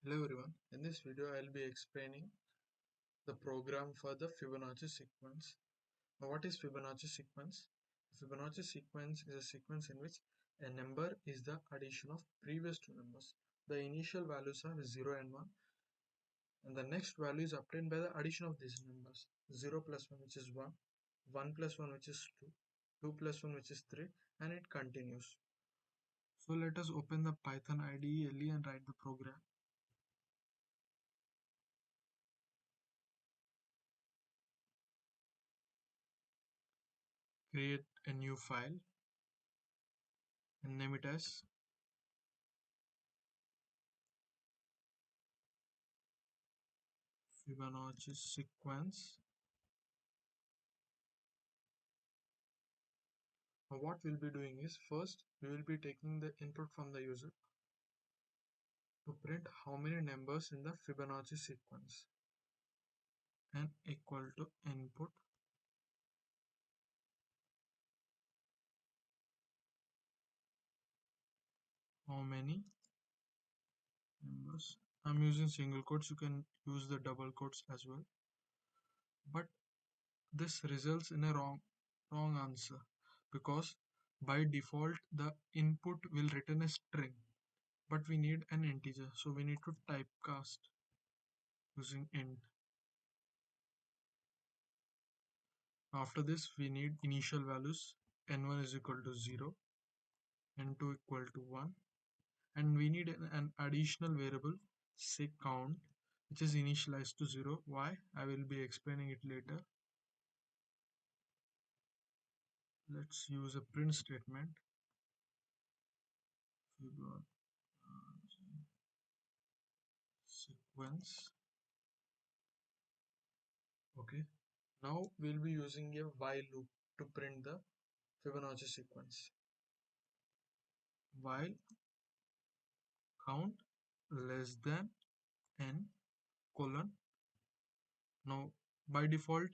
Hello everyone, in this video I'll be explaining the program for the Fibonacci sequence. Now what is Fibonacci sequence? Fibonacci sequence is a sequence in which a number is the addition of previous two numbers. The initial values are 0 and 1 and the next value is obtained by the addition of these numbers. 0 plus 1 which is 1, 1 plus 1 which is 2, 2 plus 1 which is 3 and it continues. So let us open the Python IDE LE and write the program. Create a new file and name it as Fibonacci sequence. Now what we'll be doing is first we will be taking the input from the user to print how many numbers in the Fibonacci sequence and equal to input how many numbers. I'm using single quotes, you can use the double quotes as well, but this results in a wrong answer because by default the input will return a string, but we need an integer, so we need to typecast using int. After this we need initial values, n1 is equal to 0, n2 equal to 1, and we need an additional variable say count which is initialized to 0. Why? I will be explaining it later. Let's use a print statement. Sequence. Okay, now we'll be using a while loop to print the Fibonacci sequence. While count less than n colon. Now by default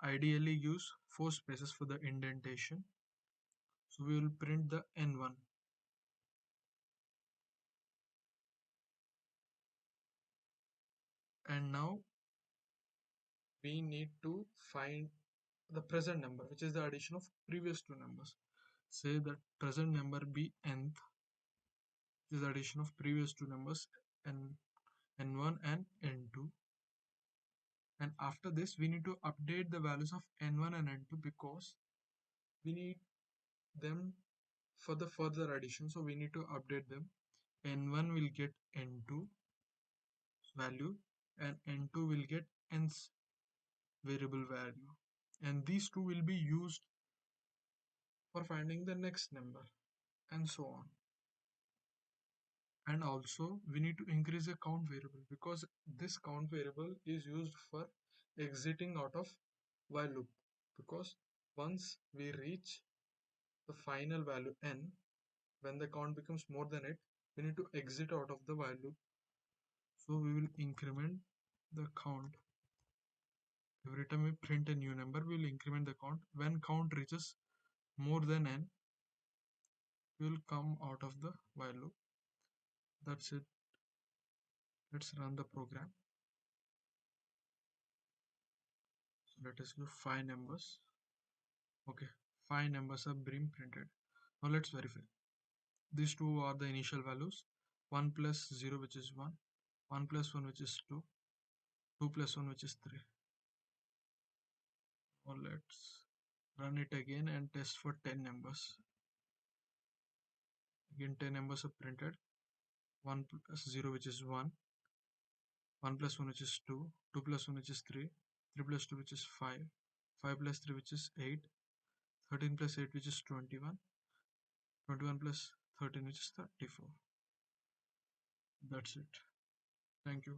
ideally use 4 spaces for the indentation, so we will print the n1. And now we need to find the present number, which is the addition of previous two numbers. Say that present number be nth, which is the addition of previous two numbers n1 and n2. And after this we need to update the values of n1 and n2 because we need them for the further addition, so we need to update them. n1 will get n2 value and n2 will get nth variable value, and these two will be used for finding the next number and so on. And also we need to increase the count variable because this count variable is used for exiting out of while loop, because once we reach the final value n, when the count becomes more than it, we need to exit out of the while loop. So we will increment the count. Every time we print a new number, we will increment the count. When count reaches more than n, we will come out of the while loop. That's it. Let's run the program. So let us give 5 numbers. Okay, 5 numbers are being printed. Now let's verify. These two are the initial values. 1 plus 0 which is 1, 1 plus 1 which is 2, 2 plus 1 which is 3. Now let's run it again and test for 10 numbers. Again 10 numbers are printed. 1 plus 0 which is 1, 1 plus 1 which is 2, 2 plus 1 which is 3, 3 plus 2 which is 5, 5 plus 3 which is 8, 13 plus 8 which is 21, 21 plus 13 which is 34. That's it. Thank you.